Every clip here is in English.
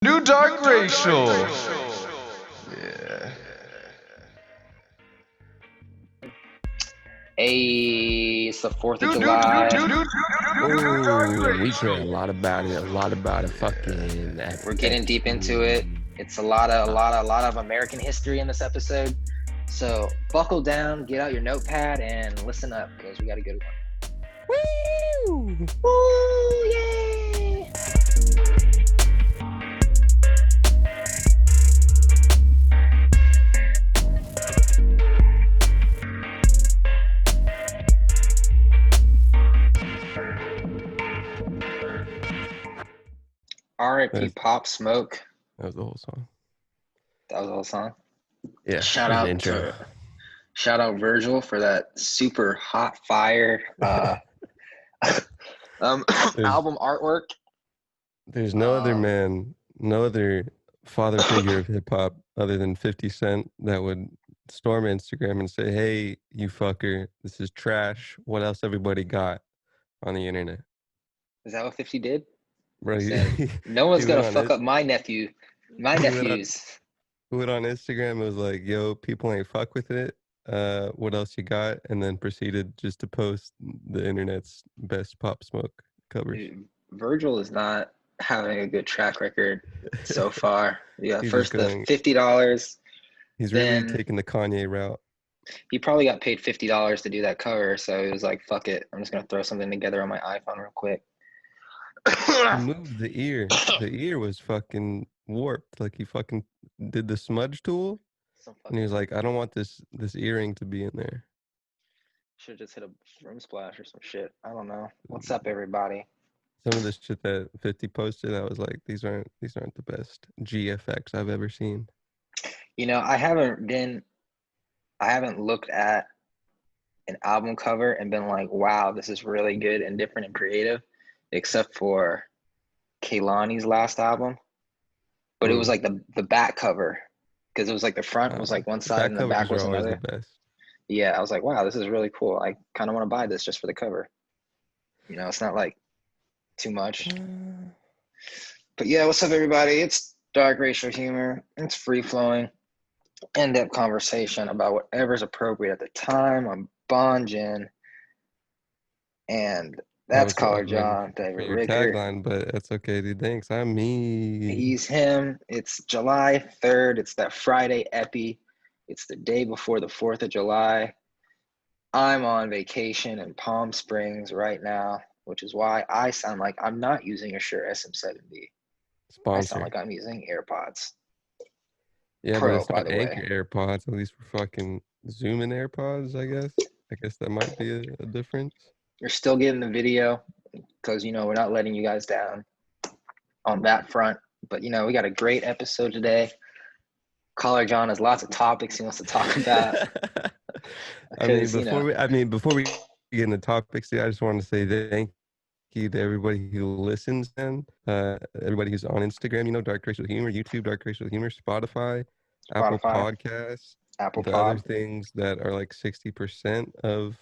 New Dark Racial. Yeah. Hey, it's the 4th of July. Oh, we care a lot about it. Fucking. We're getting deep into it. It's a lot of American history in this episode. So buckle down, get out your notepad, and listen up because we got a good one. Woo! Woo! Yay! R.I.P. Pop Smoke. That was the whole song. That was the whole song. Yeah. Shout out Virgil for that super hot fire album artwork. There's no other man, no other father figure of hip hop other than 50 Cent that would storm Instagram and say, "Hey, you fucker, this is trash. What else everybody got on the internet?" Is that what 50 did? Bro, no one's gonna fuck up my nephews. Who went on Instagram and was like, "Yo, people ain't fuck with it. What else you got?" And then proceeded just to post the internet's best Pop Smoke covers. Dude, Virgil is not having a good track record so far. Yeah, first the $50. He's really taking the Kanye route. He probably got paid $50 to do that cover, so he was like, "Fuck it, I'm just gonna throw something together on my iPhone real quick." He moved the ear. The ear was fucking warped. Like he fucking did the smudge tool, and he was like, "I don't want this earring to be in there." Should have just hit a room splash or some shit. I don't know. What's up, everybody? Some of the shit that 50 posted, I was like, these aren't the best GFX I've ever seen. You know, I haven't looked at an album cover and been like, wow, this is really good and different and creative, except for Kehlani's last album. But it was like the back cover, because it was like the front was like one side and the back was another. The best. Yeah, I was like, wow, this is really cool. I kind of want to buy this just for the cover. You know, it's not like too much. But yeah, what's up, everybody? It's Dark Racial Humor. It's free-flowing, in-depth conversation about whatever's appropriate at the time. I'm Bonjin, and that's Caller John, David Ricker. Tagline, but that's okay, dude. Thanks. I'm me. He's him. It's July 3rd. It's that Friday epi. It's the day before the 4th of July. I'm on vacation in Palm Springs right now, which is why I sound like I'm not using a Shure SM7B. Sponsor. I sound like I'm using AirPods. Yeah, Pro, but it's not Anchor AirPods. At least we're fucking zooming AirPods, I guess. I guess that might be a difference. You're still getting the video because, you know, we're not letting you guys down on that front. But, you know, we got a great episode today. Caller John has lots of topics he wants to talk about. Before we get into topics, I just want to say thank you to everybody who listens and everybody who's on Instagram, you know, Dark Racial Humor, YouTube, Dark Racial Humor, Spotify, Apple Podcasts, other things that are like 60% of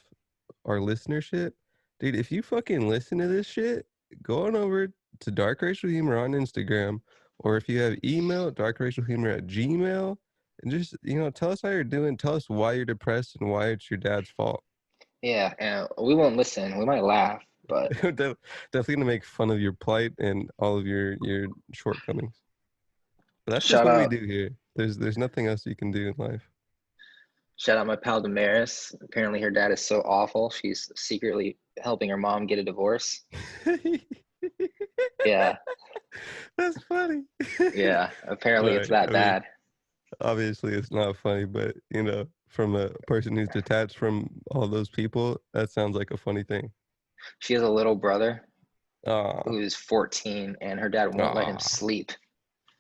our listenership. Dude, if you fucking listen to this shit, go on over to Dark Racial Humor on Instagram, or if you have email, darkracialhumor@gmail, and just, you know, tell us how you're doing. Tell us why you're depressed and why it's your dad's fault. Yeah, and we won't listen. We might laugh, but definitely gonna make fun of your plight and all of your shortcomings. But that's just what we do here. There's nothing else you can do in life. Shout out my pal Damaris. Apparently her dad is so awful, she's secretly helping her mom get a divorce. Yeah. That's funny. Yeah, apparently it's that bad. Obviously it's not funny, but, you know, from a person who's detached from all those people, that sounds like a funny thing. She has a little brother who's 14, and her dad won't let him sleep.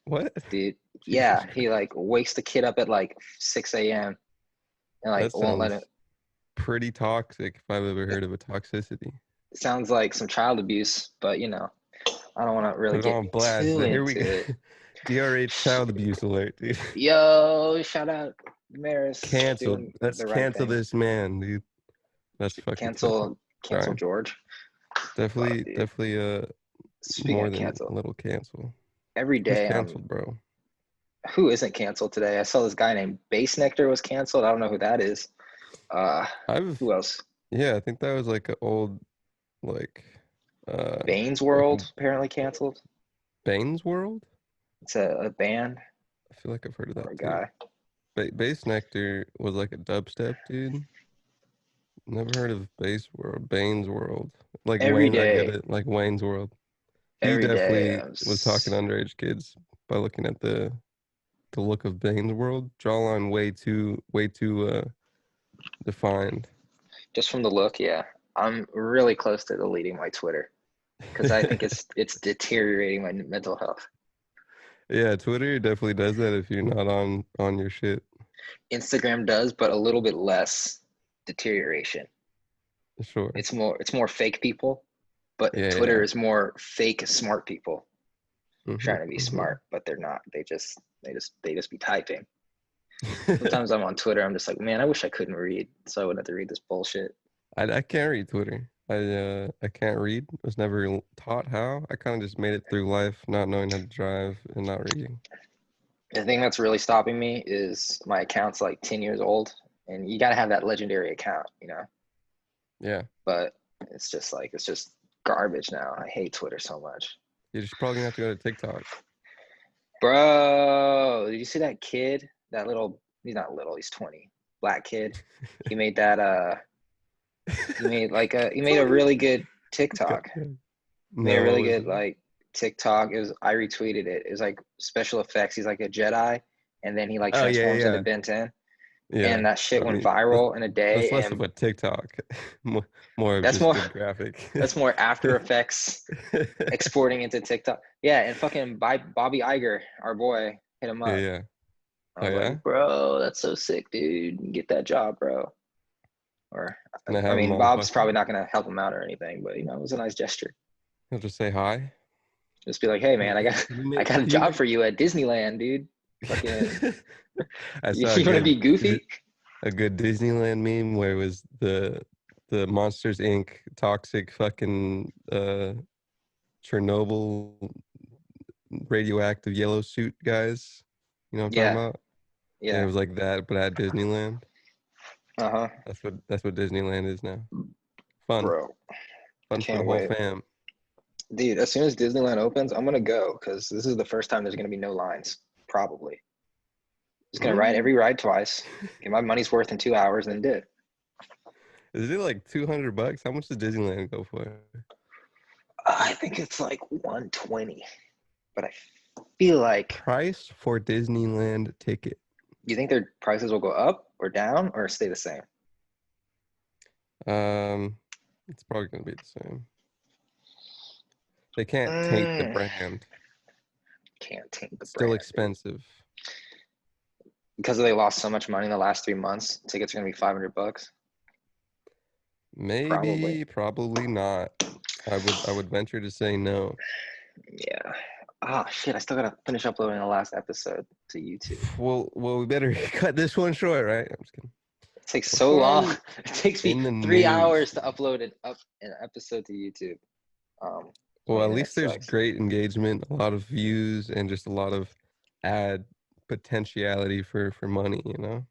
What? Dude, yeah, he like wakes the kid up at like 6 a.m. and like won't let him. Pretty toxic if I've ever heard of a toxicity. It sounds like some child abuse, but, you know, I don't want to really get on blast. Too Here we go. It. DRH child abuse alert, dude. Yo, shout out Maris. Cancel. Let's cancel this man, dude. That's fucking cancel George. Definitely Speaking more than cancel. A little cancel. every Who's day I'm. canceled, bro? Who isn't canceled today? I saw this guy named Bass Nectar was canceled. I don't know who that is. Uh, I've who else? Yeah, I think that was like an old like uh Bane's like World apparently canceled. Bane's World. It's a band I feel like I've heard of or that a too. guy. Bass Nectar was like a dubstep dude. Never heard of Bane's World. Like Every Wayne, I get day, it. Like Wayne's World. He every day. definitely was talking to underage kids by looking at the look of Bane's World. Jawline way too defined. Just from the look, yeah. I'm really close to deleting my Twitter because I think it's deteriorating my mental health. Yeah, Twitter definitely does that if you're not on your shit. Instagram does, but a little bit less deterioration. Sure. It's more fake people, but Yeah, Twitter yeah. is more fake smart people Mm-hmm, trying to be mm-hmm. smart, but they're not. They just be typing. Sometimes I'm on Twitter, I'm just like, man, I wish I couldn't read, so I wouldn't have to read this bullshit. I can't read Twitter. I can't read. Was never taught how. I kind of just made it through life not knowing how to drive and not reading. The thing that's really stopping me is my account's like 10 years old, and you got to have that legendary account. Yeah. But it's just garbage now. I hate Twitter so much. You're just probably gonna have to go to TikTok. Bro, did you see that kid? That little, he's not little, he's 20. Black kid. He made that he made a really good TikTok. Yeah. Made a No, what really was good it? like TikTok. I retweeted it. It was like special effects. He's like a Jedi, and then he like Oh yeah, transforms into yeah, Ben 10. yeah. And that shit I went mean, that's, viral in a that's day. less of And a TikTok, more of that's just more good graphic. that's more After Effects exporting into TikTok. Yeah, and fucking Bobby Iger, our boy, hit him Yeah, up. yeah. I Oh was yeah. like, bro, that's so sick, dude. Get that job, bro. Or Gonna I have them mean, all Bob's probably fucking. not gonna help him out or anything, but it was a nice gesture. He'll just say hi. Just be like, hey Hey, man, I got can you I make? got a Can you job make? for you at Disneyland, dude. Fucking, I you, saw you want to be goofy? a good Disneyland meme where it was the Monsters Inc. toxic fucking Chernobyl radioactive yellow suit guys. You know what I'm talking Yeah, about? And it yeah. was like that, but at Disneyland. Uh huh. That's what Disneyland is now. Fun. Bro, I Fun for the can't whole wait. fam. Dude, as soon as Disneyland opens, I'm gonna go because this is the first time there's gonna be no lines. Probably. Just gonna ride Mm. every ride twice, get my money's worth in 2 hours, and then did. Is it like $200? How much does Disneyland go for? I think it's like 120, but I feel like. Price for Disneyland ticket. You think their prices will go up or down or stay the same? Um, it's probably gonna be the same. They can't taint the Mm, brand. can't taint the Still brand, dude. expensive. Because they lost so much money in the last 3 months. Tickets are gonna be $500. Probably. Maybe, probably not. I would venture to say no. Yeah. Oh shit! I still gotta finish uploading the last episode to YouTube. Well, we better cut this one short, right? I'm just kidding. It takes What's so going long. on It takes me in the 3 hours news? to upload an episode to YouTube. My Well, at internet least there's sucks. great engagement, a lot of views, and just a lot of ad potentiality for money, you know?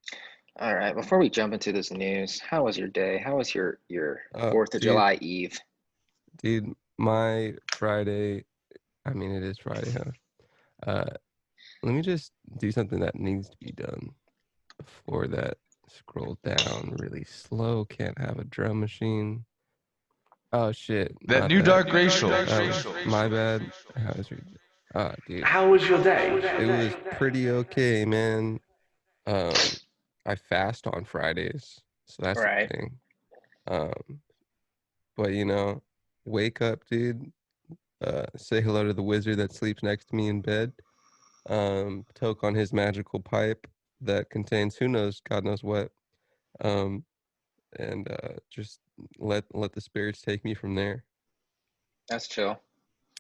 All right. Before we jump into this news, how was your day? How was your Fourth of Dude, July Eve? dude, my Friday, I mean, it is Friday, huh? Let me just do something that needs to be done before that. Scroll down really slow. Can't have a drum machine. Oh shit, That my new bad. dark racial. My bad. Dude, How was your day? it was pretty okay, man. Um, I fast on Fridays, so that's the Right. thing. Um, but wake up, dude. Say hello to the wizard that sleeps next to me in bed. Toke on his magical pipe that contains who knows, God knows what. Um, and just let the spirits take me from there. That's chill.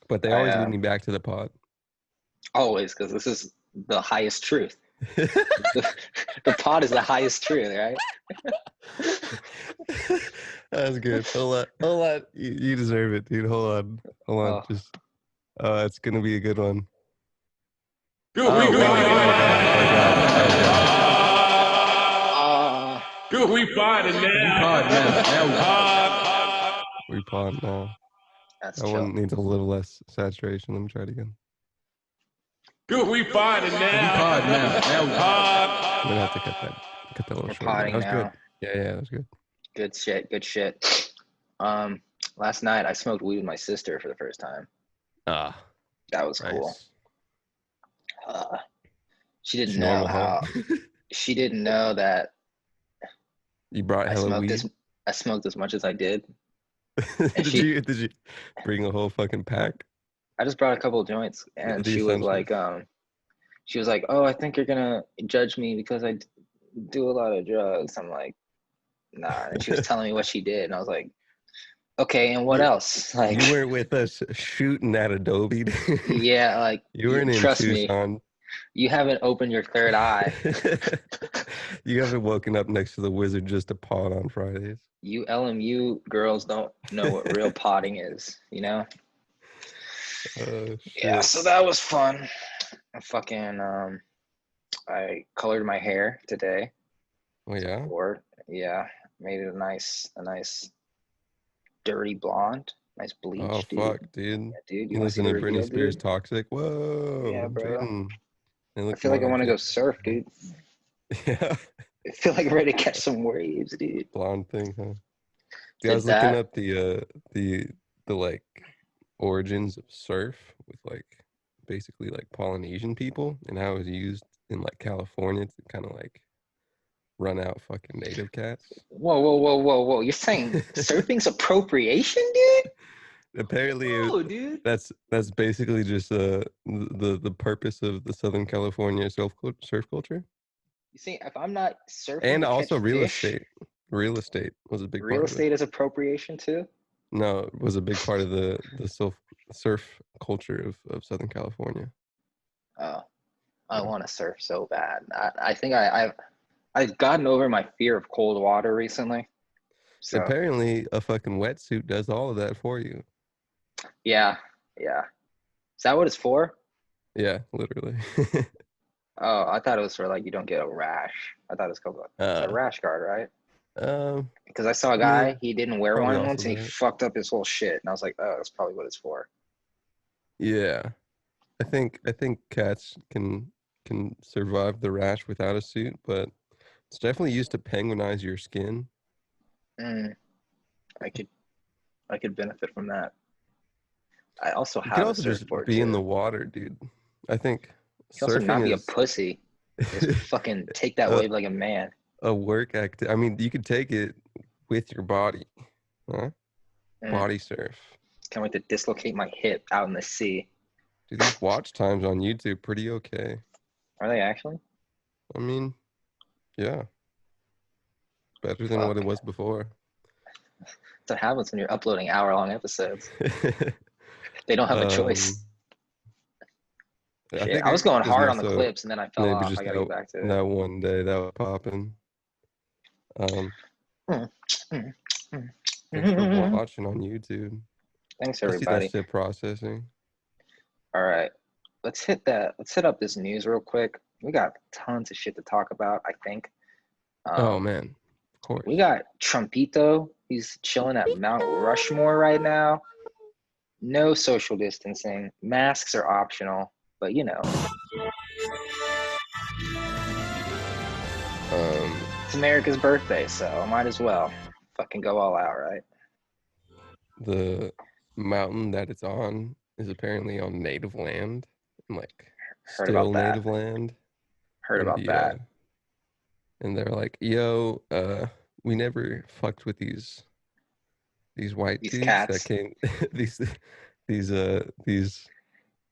But they I always lead me back to the pod. always because this is the highest truth. The pod is the highest truth, right? That's good. Hold on. You deserve it, dude. Hold on. Oh, Just, it's gonna be a good one. Oh, my God. We potting now. We pod now. That's That chill. one needs a little less saturation. Let me try it again. We potting now. I'm gonna have to cut that a little We're short. That potting was now. good. Yeah, that was good. Good shit. Good shit. Last night I smoked weed with my sister for the first time. Ah, That was cool. nice. She didn't It's know normal, huh? how. She didn't know that You brought I hella smoked weed. I smoked as much as I did. Did you bring a whole fucking pack? I just brought a couple of joints, and The she was essentials. like, "Oh, I think you're gonna judge me because I do a lot of drugs." I'm like, "Nah." And she was telling me what she did, and I was like, "Okay, and what else?" Like, You weren't with us shooting at Adobe. yeah, like You weren't in trust me, Tucson. you haven't opened your third eye. You haven't woken up next to the wizard just to pod on Fridays. You LMU girls don't know what real potting is, you know? Oh Yeah, shit. so that was fun. I colored my hair today. Oh yeah. Or yeah, made it a nice dirty blonde, nice bleach, Oh dude. fuck, dude. Yeah, dude, you You want to see listen the to Britney reveal, Spears dude? Toxic? Whoa, Yeah, bro. Jaden. They I look feel like I more want to like go it. surf, dude. Yeah. I feel like I'm ready to catch some waves, dude. Blonde thing, huh? Yeah, I Did was looking that? up the like origins of surf with like basically like Polynesian people and how it was used in like California to kind of like run out fucking native cats. Whoa. You're saying surfing's appropriation, dude? Apparently, Oh, dude. that's basically just the purpose of the Southern California surf culture, You see, if I'm not surfing and to catch also real fish, estate. Real estate was a big real part of it. estate is appropriation too? No, it was a big part of the surf culture of Southern California. Oh, I Yeah. want to surf so bad. I think I've gotten over my fear of cold water recently. So Apparently, a fucking wetsuit does all of that for you. yeah. Is that what it's for? Yeah, literally. Oh, I thought it was for like you don't get a rash. I thought it's called it's a uh, rash guard, right? um, Because I saw a I mean, guy, he didn't wear probably one also once and he that. fucked up his whole shit. And I was like, oh, that's probably what it's for. Yeah, I think cats can survive the rash without a suit, but it's definitely used to penguinize your skin. Mm, I could I could benefit from that. I also You could have a also just surfboard be in too. the water, dude. I think You can also not surfing be a is pussy. Just fucking take that a, wave like a man. a work act. I mean, you could take it with your body, huh? Mm, Body surf. can't wait to dislocate my hip out in the sea. Dude, these watch times on YouTube pretty okay. Are they actually? I mean, yeah, better than what it Fuck. was before. That's what happens when you're uploading hour-long episodes. They don't have a choice. um, I Shit. think I was it's going just hard more on the so clips and then I fell maybe off. just I gotta get back to it. that one day that was popping. Um, Mm, mm, mm, thanks for mm. watching on YouTube. Thanks, I see that everybody. shit processing. All right. Let's hit that. Let's hit up this news real quick. We got tons of shit to talk about, I think. Oh Um, man, of we course. got Trumpito. He's chilling at Mount Rushmore right now. No social distancing. Masks are optional, but you know, it's America's birthday, so might as well fucking go all out, right? The mountain that it's on is apparently on native land, and like Heard still about that. native land, Heard and about that. and they're like, yo, we never fucked with these white These dudes that cats. came these these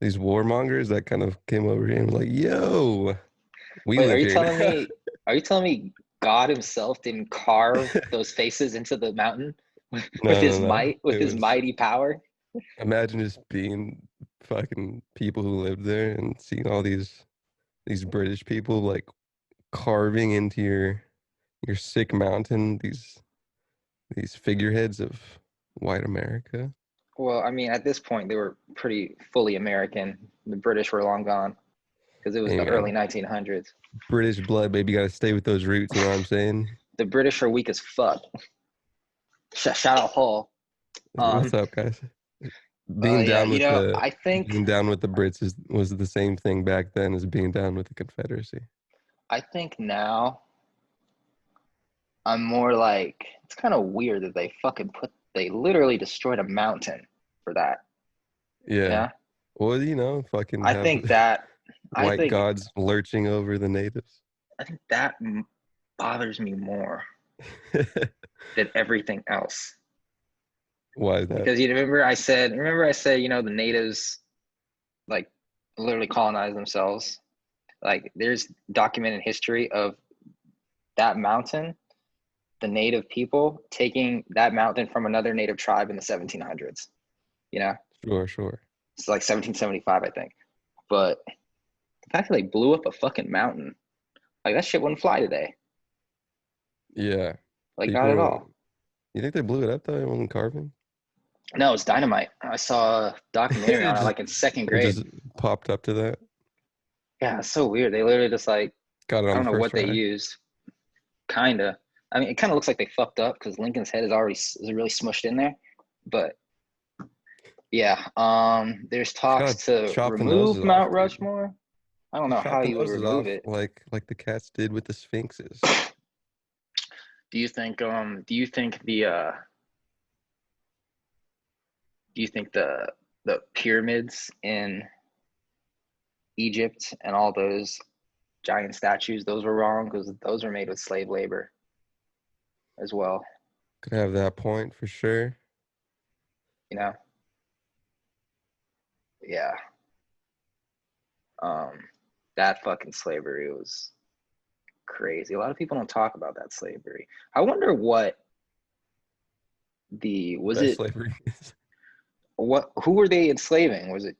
these warmongers that kind of came over here and was like, yo, we Wait, live here now. are you telling me God himself didn't carve those faces into the mountain with No, his no, no. might, with It his was mighty power? imagine just being fucking people who lived there and seeing all these British people like carving into your sick mountain these figureheads of white America. Well, I mean, at this point, they were pretty fully American. The British were long gone. because it was Hey, the man. early 1900s. British blood, baby. You gotta stay with those roots. You know what I'm saying? The British are weak as fuck. Shout out Hull. What's up, guys? Being Yeah, down with the I think Brits was the same thing back then as being down with the Confederacy. now I'm more like, it's kind of weird that they literally destroyed a mountain for that. Yeah. Yeah. Well, fucking I have think that white gods lurching over the natives. I think that bothers me more than everything else. Why is that? Because you remember I said, the natives like literally colonized themselves. Like there's documented history of that mountain, the native people taking that mountain from another native tribe in the 1700s. Sure. It's like 1775, I think. But the fact that they blew up a fucking mountain, like that shit wouldn't fly today. Yeah. Like not at all. You think they blew it up though? It wasn't carbon? No, it's dynamite. I saw a documentary on it like in second grade. It just popped up to that. Yeah, it's so weird. They literally just like, Got it on I don't the know first what they try. used. Kinda. I mean, it kind of looks like they fucked up because Lincoln's head is really smushed in there. But yeah, there's talks to chop the remove noses Mount off, dude. Rushmore. I don't know Chop how the you would noses remove off it. like the cats did with the sphinxes. Do you think the pyramids in Egypt and all those giant statues, those were wrong because those were made with slave labor as well. Could have that point for sure. Yeah. That fucking slavery was crazy. A lot of people don't talk about that slavery. I wonder what Slavery is. who were they enslaving? Was it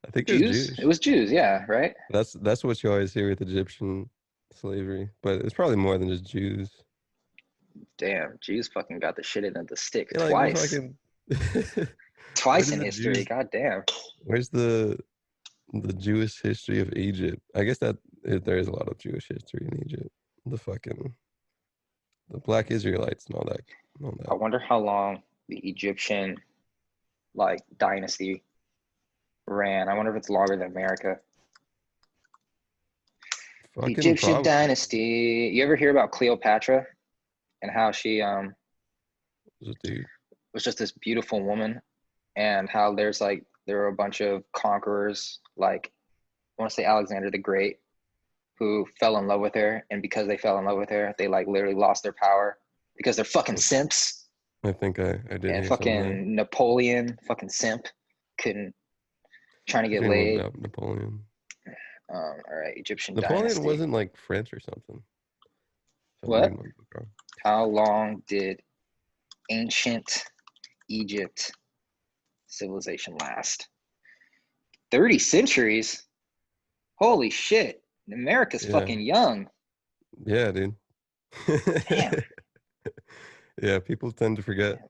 I think it was Jews? Jews. It was Jews, yeah, right? That's what you always hear with Egyptian slavery, but it's probably more than just Jews. Damn, Jews fucking got the shit into the stick Yeah, twice. Fucking Twice in history. God damn. Where's the Jewish history of Egypt? I guess that there is a lot of Jewish history in Egypt. The Black Israelites and all that. I wonder how long the Egyptian dynasty ran. I wonder if it's longer than America. The Egyptian dynasty. You ever hear about Cleopatra and how she was just this beautiful woman, and how there were a bunch of conquerors, like I want to say Alexander the Great, who fell in love with her, and because they fell in love with her, they literally lost their power because they're fucking simps. I think I did. And fucking Napoleon, fucking simp, trying to get laid. Napoleon. All right, Egyptian Napoleon dynasty. wasn't like French or something. What? How long did ancient Egypt civilization last? 30 centuries? Holy shit. America's fucking young. Yeah, dude. Damn. Yeah, people tend to forget.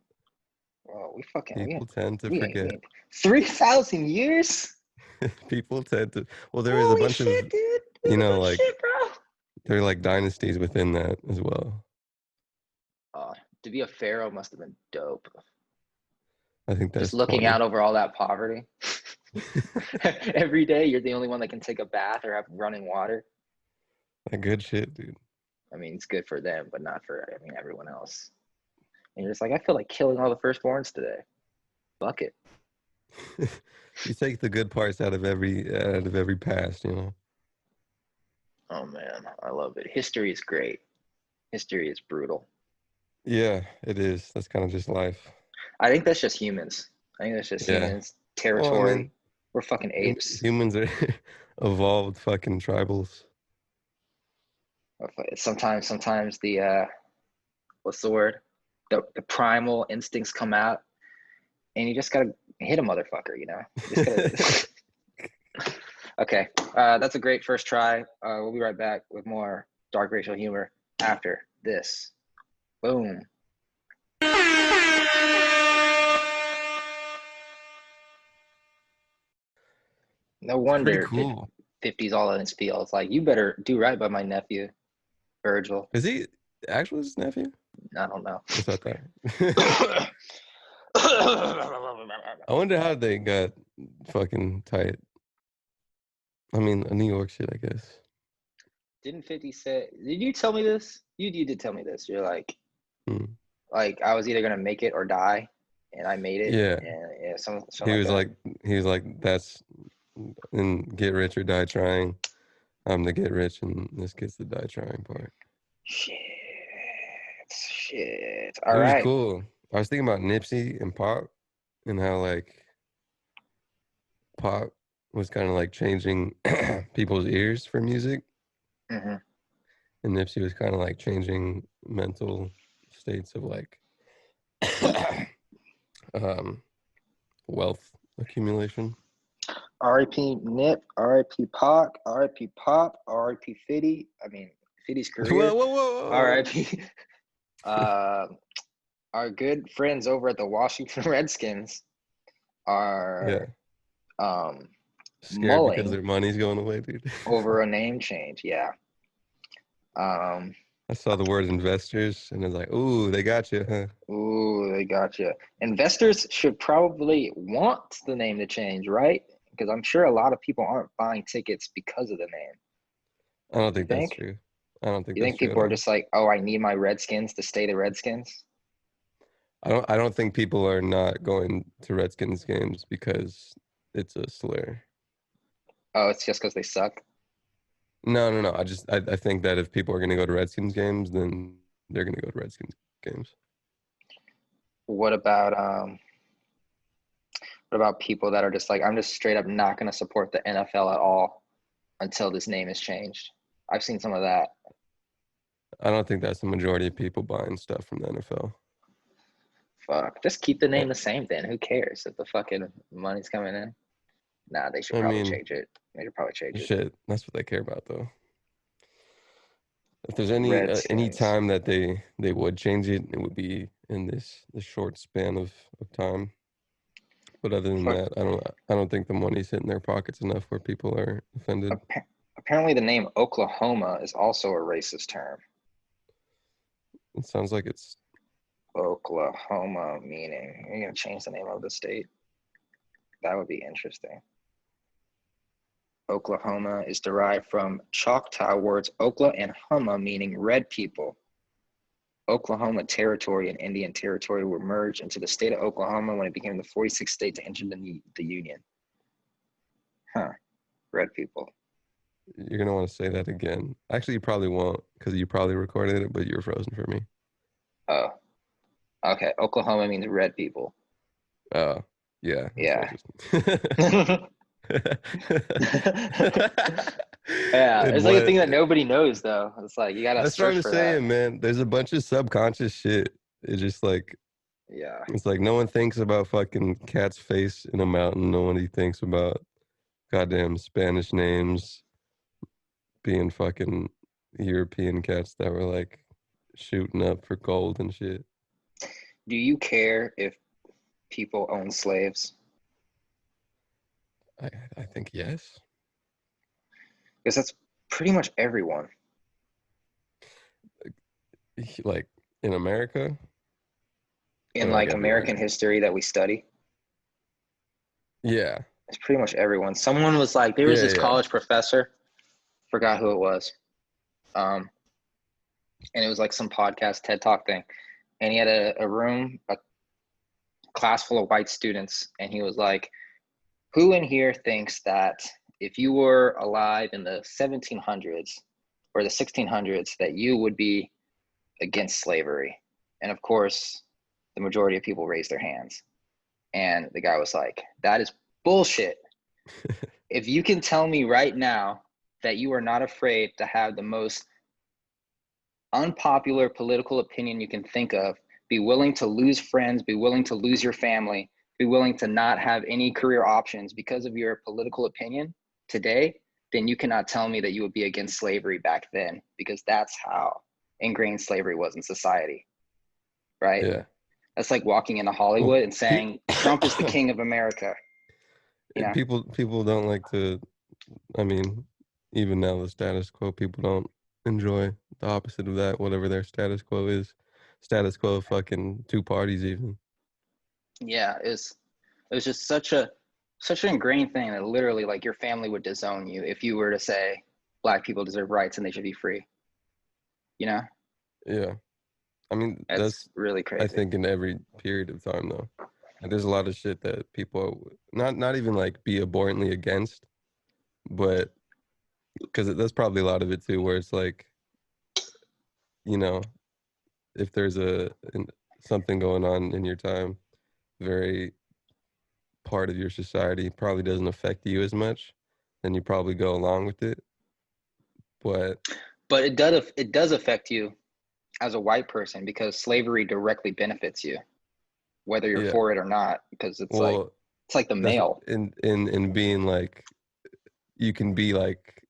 Well, people tend to forget. 3,000 years? People tend to. Well, there is a bunch shit, of, dude. there are like dynasties within that as well. To be a pharaoh must have been dope. I think that's just looking out over all that poverty. Every day, you're the only one that can take a bath or have running water. That good shit, dude. I mean, it's good for them, but not for everyone else. And you're just like, I feel like killing all the firstborns today. Fuck it. You take the good parts out of every past, Oh man, I love it. History is great. History is brutal. Yeah, it is. That's kind of just life. I think that's just humans. Humans. Territory. Well, I mean, we're fucking apes. Humans are evolved fucking tribals. Sometimes the what's the word? The primal instincts come out, and you just gotta hit a motherfucker, Okay, that's a great first try. We'll be right back with more dark racial humor after this. Boom. No wonder. Pretty cool. 50's all in his spiel. It's like, you better do right by my nephew, Virgil. Is he actually his nephew? I don't know. I thought that. I wonder how they got fucking tight. I mean, a New York shit, I guess. Didn't 50 say, did you tell me this? You did tell me this. You're like, Hmm. like I was either gonna make it or die, and I made it. Yeah. And yeah, something He was like, that's in Get Rich or Die Trying. I'm the get rich, and this gets the die trying part. Shit. It All was right. cool. I was thinking about Nipsey and Pop, and how like Pop was kind of like changing people's ears for music, Mm-hmm. and Nipsey was kind of like changing mental states of like wealth accumulation. R.I.P. Nip, R.I.P. Pac, R.I.P. Pop, R.I.P. Fiddy. I mean, Fiddy's career. Whoa. R.I.P. Our good friends over at the Washington Redskins are Scared mulling because their money's going away, dude. over a name change. Yeah. I saw the word investors, and I was like, "Ooh, they got you, huh?" Ooh, they got you. Investors should probably want the name to change, right? Because I'm sure a lot of people aren't buying tickets because of the name. I don't think You that's think? true. I don't think You that's think true at people are all. just like, oh, I need my Redskins to stay the Redskins? I don't think people are not going to Redskins games because it's a slur. Oh, it's just because they suck? No. I think that if people are going to go to Redskins games, then they're going to go to Redskins games. What about people that are just like, I'm just straight up not going to support the NFL at all until this name is changed? I've seen some of that. I don't think that's the majority of people buying stuff from the NFL. Fuck. Just keep the name the same then. Who cares if the fucking money's coming in? Nah, they should probably change it. They should probably change it. Shit, that's what they care about, though. If there's any Redskins. time that they would change it, it would be in this short span of time. But other than that, I don't think the money's hitting their pockets enough where people are offended. Apparently, the name Oklahoma is also a racist term. It sounds like it's Oklahoma meaning. You're gonna change the name of the state? That would be interesting. Oklahoma is derived from Choctaw words Okla and Huma, meaning red people. Oklahoma Territory and Indian Territory were merged into the state of Oklahoma when it became the 46th state to enter the Union. Huh. Red people. You're going to want to say that again. Actually, you probably won't because you probably recorded it, but you're frozen for me. Oh. Okay. Oklahoma means red people. Oh, yeah. Yeah. Yeah, it's like a thing that nobody knows, though. It's like you gotta that's what search I'm for saying, that. man. There's a bunch of subconscious shit. It's just like, yeah, it's like no one thinks about fucking cat's face in a mountain. No one thinks about goddamn Spanish names being fucking European cats that were like shooting up for gold and shit. Do you care if people own slaves? I think yes. Because that's pretty much everyone. Like in America? In like American history that we study. Yeah. It's pretty much everyone. Someone was like, there was this college professor, forgot who it was. And it was like some podcast TED Talk thing. And he had a room, a class full of white students. And he was like, who in here thinks that if you were alive in the 1700s or the 1600s, that you would be against slavery? And of course, the majority of people raised their hands. And the guy was like, that is bullshit. If you can tell me right now that you are not afraid to have the most unpopular political opinion you can think of, be willing to lose friends, be willing to lose your family, be willing to not have any career options because of your political opinion today, then you cannot tell me that you would be against slavery back then, because that's how ingrained slavery was in society, right? Yeah. That's like walking into Hollywood and saying Trump is the king of America. You know? People don't like to I mean, even now the status quo, people don't enjoy the opposite of that, whatever their status quo is. Status quo, fucking two parties, even. Yeah, it was just such an ingrained thing that literally like your family would disown you if you were to say black people deserve rights and they should be free. You know, Yeah, I mean, it's that's really I crazy. think in every period of time though. Like, there's a lot of shit that people not even like be abhorrently against, but because that's probably a lot of it too, where it's like, you know, if there's something going on in your time, very part of your society probably doesn't affect you as much, then you probably go along with it. But But it does affect you as a white person because slavery directly benefits you, whether you're yeah, for it or not, because well, it's like the that's mail. in being like, you can be like,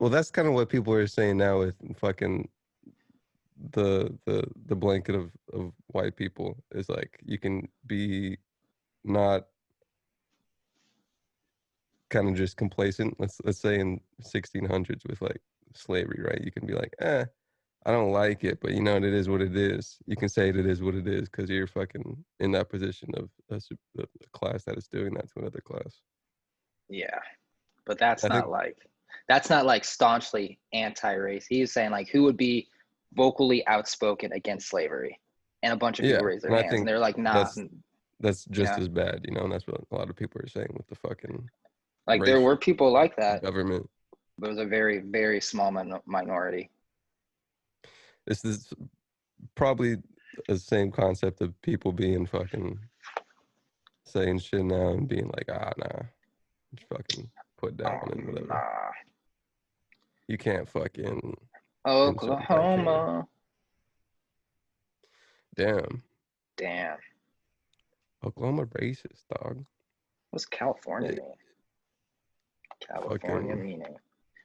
well, that's kind of what people are saying now with fucking the blanket of white people is like, you can be not kind of just complacent. Let's say in 1600s with like slavery, right? You can be like, I don't like it, but you know, it is what it is. You can say it is what it is because you're fucking in that position of a class that is doing that to another class. Yeah, but I think, that's not like staunchly anti-race. He's saying like who would be vocally outspoken against slavery, and a bunch of yeah, people raise their and I hands, and think they're like, nah, that's you just know, as bad, you know, and that's what a lot of people are saying with the fucking like there race were people like that, government. but it was a very very small minority. This is probably the same concept of people being fucking saying shit now and being like, nah, just fucking put down and whatever. Nah, You can't fucking insult that king. Oklahoma. Damn. Damn, Oklahoma racist, dog. what's California Hey, mean? California fucking. meaning.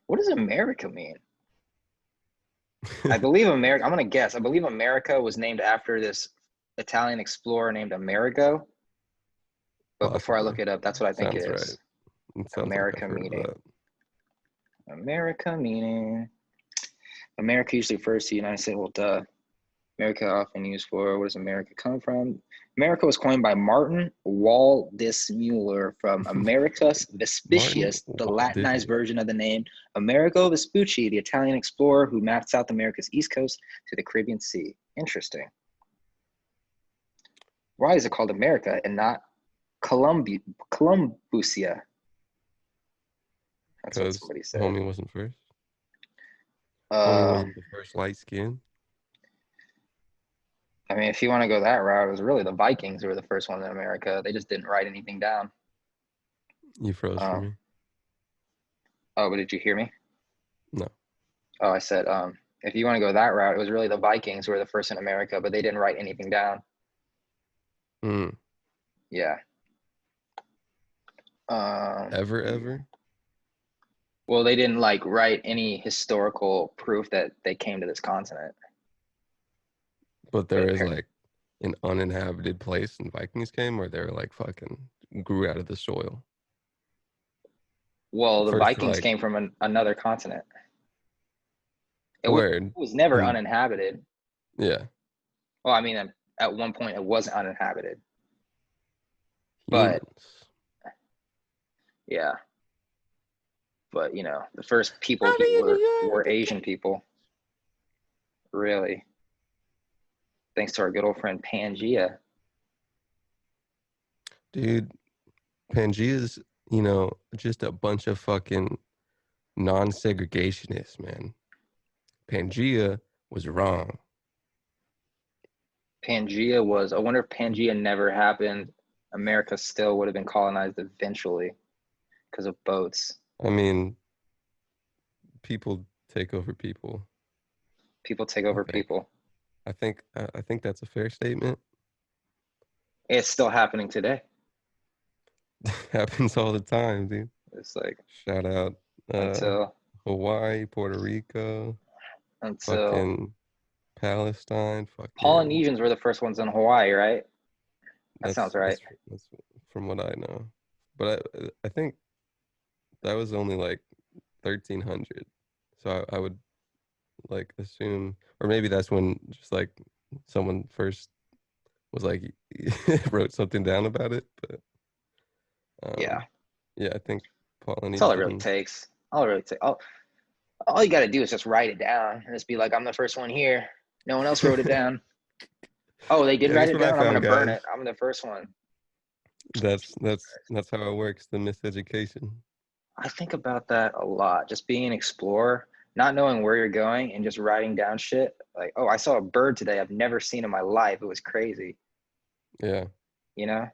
What does America mean? I believe America. I'm gonna guess. I believe America was named after this Italian explorer named Amerigo. But before I Possibly. look it up, that's what I think it Sounds right. is. It sounds like I've America heard of meaning. that. America meaning. America usually refers to the United States. Well, duh. America often used for where does America come from? America was coined by Martin Waldseemüller from Americus Martin Vespucius, the Walt Latinized Disney. version of the name Amerigo Vespucci, the Italian explorer who mapped South America's east coast to the Caribbean Sea. Interesting. Why is it called America and not Columbusia? That's what Because somebody said. homie wasn't first. Homie Uh, wasn't the first light skin. I mean, if you want to go that route, it was really the Vikings who were the first ones in America. They just didn't write anything down. You froze for Um, me. oh, but did you hear me? No. Oh, I said, if you want to go that route, it was really the Vikings who were the first in America, but they didn't write anything down. Mm. Yeah. Ever? Well, they didn't like write any historical proof that they came to this continent. But But there is like an uninhabited place and Vikings came, or they're like fucking grew out of the soil. well, the First, Vikings like, came from another continent. It word. was never And uninhabited. yeah, Well, I mean, at one point it wasn't uninhabited, but humans. yeah. But you know, the first people I'll here be in New were York. Asian people, really. Thanks to our good old friend Pangea. Dude, Pangea's, you know, just a bunch of fucking non-segregationists, man. Pangea was wrong. Pangea was. I wonder if Pangea never happened, America still would have been colonized eventually because of boats. I mean, people take over people. People take I over think. people. I think that's a fair statement. It's still happening today. Happens all the time, dude. It's like Shout out until Hawaii, Puerto Rico, until fucking Palestine, fucking. Polynesians were the first ones in Hawaii, right? That That's sounds right. that's from what I know. But I think that was only like 1300. So I would like assume, or maybe that's when just like someone first was like wrote something down about it. But Yeah, yeah, I think that's all it really Polynesian. takes. All you got to do is just write it down and just be like, I'm the first one here. No one else wrote it down. Oh, they did Yeah, write that's it what I down. I'm found, gonna burn guys. it. I'm the first one. That's how it works. The miseducation. I think about that a lot. Just being an explorer, not knowing where you're going, and just writing down shit. Like, oh, I saw a bird today I've never seen in my life. It was crazy. Yeah, You know.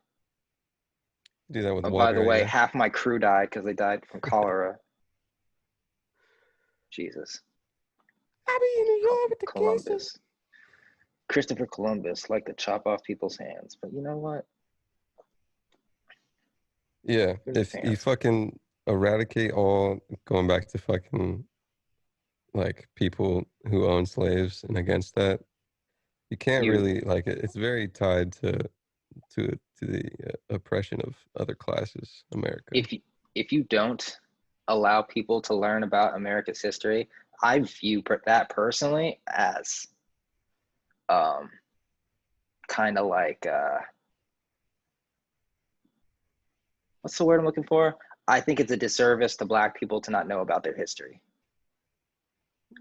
do that with Oh, by water, the I way, guess. half my crew died because they died from cholera. Jesus. I'll be in New York with the kisses. Columbus. Christopher Columbus liked to chop off people's hands, but you know what? Yeah, if you Hands. fucking eradicate all going back to fucking like people who own slaves and against that, you can't You really like it. It's very tied to the oppression of other classes, America. if you don't allow people to learn about America's history, I view that personally as kind of like what's the word I'm looking for? I think it's a disservice to Black people to not know about their history.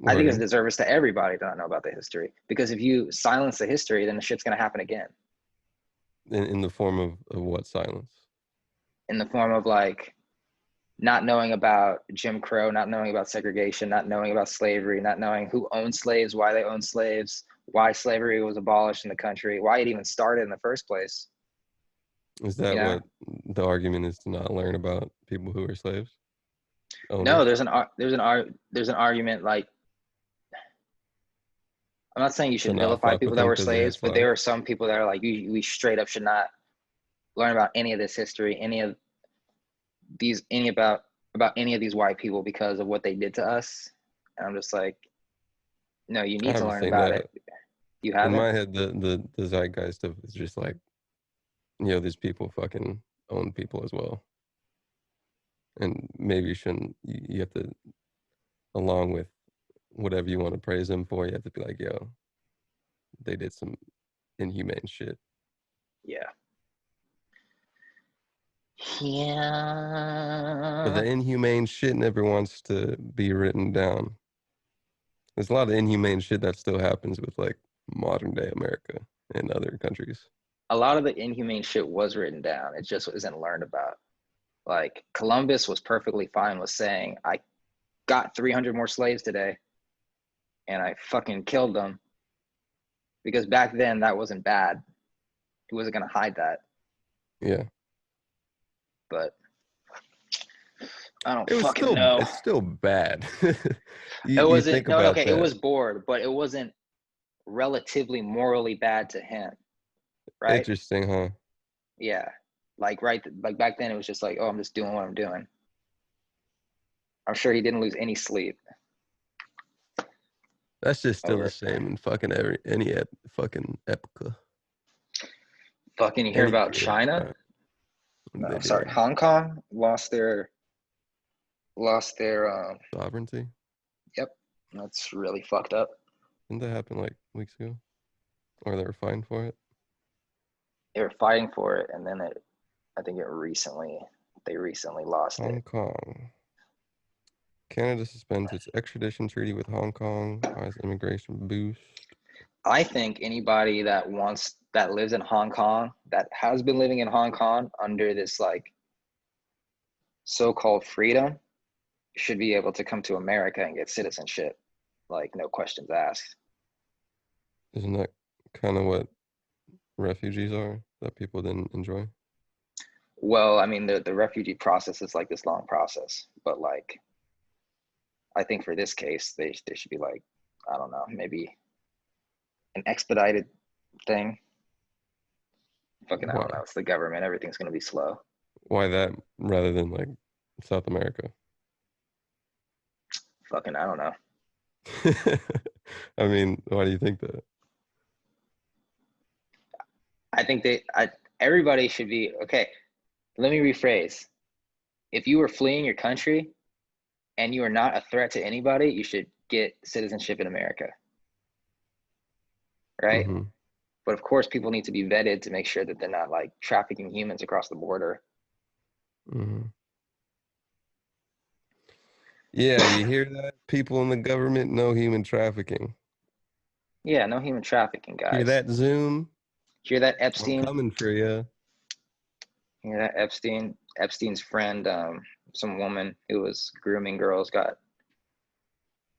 I think it's a Word. disservice to everybody to not know about the history, because if you silence the history, then the shit's gonna happen again. In the form of what silence? In the form of like not knowing about Jim Crow, not knowing about segregation, not knowing about slavery, not knowing who owned slaves, why they owned slaves, why slavery was abolished in the country, why it even started in the first place. Is You that know? what the argument is, to not learn about people who were slaves? No, Owners? there's an argument like, I'm not saying you To should not vilify fuck people with that them were because they had slaves, but there slaves? are some people that are like, we straight up should not learn about any of this history, any about any of these white people because of what they did to us. And I'm just like, no, you I need to haven't learn seen about that. it. You In haven't? my head, the zeitgeist of is just like, these people fucking own people as well. And maybe you shouldn't, you have to, along with whatever you want to praise them for, you have to be like, yo, they did some inhumane shit. Yeah. But the Yeah. inhumane shit never wants to be written down. There's a lot of inhumane shit that still happens with like modern day America and other countries. A lot of the inhumane shit was written down. It just isn't learned about. Like Columbus was perfectly fine with saying, I got 300 more slaves today and I fucking killed them, because back then that wasn't bad. He wasn't going to hide that. Yeah. But I don't It was fucking still, know. it's still bad. It You wasn't, think no, about okay, it that. was bored, but it wasn't relatively morally bad to him, right? Interesting, huh? Yeah. Like back then it was just like, oh, I'm just doing what I'm doing. I'm sure he didn't lose any sleep That's just still the over same in fucking fucking epica. fucking, you hear Any about period of China? time. What did No, they sorry, do? Hong Kong lost their Sovereignty? yep. That's really fucked up. Didn't that happen like weeks ago? Or they were fined for it? They were fighting for it, and then I think they recently lost Hong it. Kong. Canada suspends its extradition treaty with Hong Kong as immigration boost. I think anybody that lives in Hong Kong, that has been living in Hong Kong under this like so-called freedom, should be able to come to America and get citizenship, like no questions asked. Isn't that kind of what refugees are that people didn't enjoy? Well, I mean, the refugee process is like this long process, but like, I think for this case, they should be like, I don't know, maybe an expedited thing. Fucking, I Why? don't know. It's the government. Everything's gonna be slow. Why that rather than like South America? Fucking, I don't know. I mean, why do you think that? I think everybody should be okay. Let me rephrase. if you were fleeing your country and you are not a threat to anybody, you should get citizenship in America. Right? Mm-hmm. But of course, people need to be vetted to make sure that they're not like trafficking humans across the border. Mm-hmm. Yeah, you hear that? People in the government, no human trafficking. Yeah, no human trafficking, Hear guys. that, Zoom? Hear that, I'm Epstein? coming for you. Hear that, Epstein? Epstein's friend, some woman who was grooming girls, got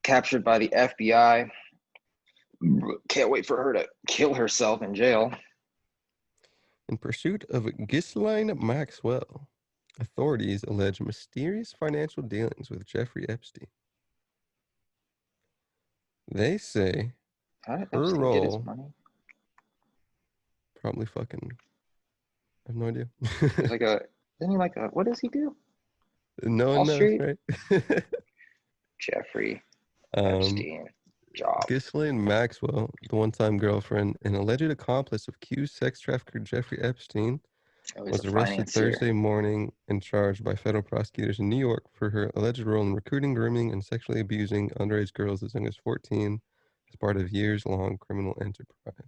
captured by the FBI. Can't wait for her to kill herself in jail. In pursuit of Ghislaine Maxwell, authorities allege mysterious financial dealings with Jeffrey Epstein. They say How did her Epstein get his role money? probably fucking. I have no idea. It's like a, isn't he like a, what does he do? No Wall one knows, Street? right? Jeffrey um, Epstein job. Ghislaine Maxwell, the one-time girlfriend and alleged accomplice of accused sex trafficker Jeffrey Epstein, Oh, he's was a arrested financier. Thursday morning and charged by federal prosecutors in New York for her alleged role in recruiting, grooming, and sexually abusing underage girls as young as 14 as part of years-long criminal enterprise.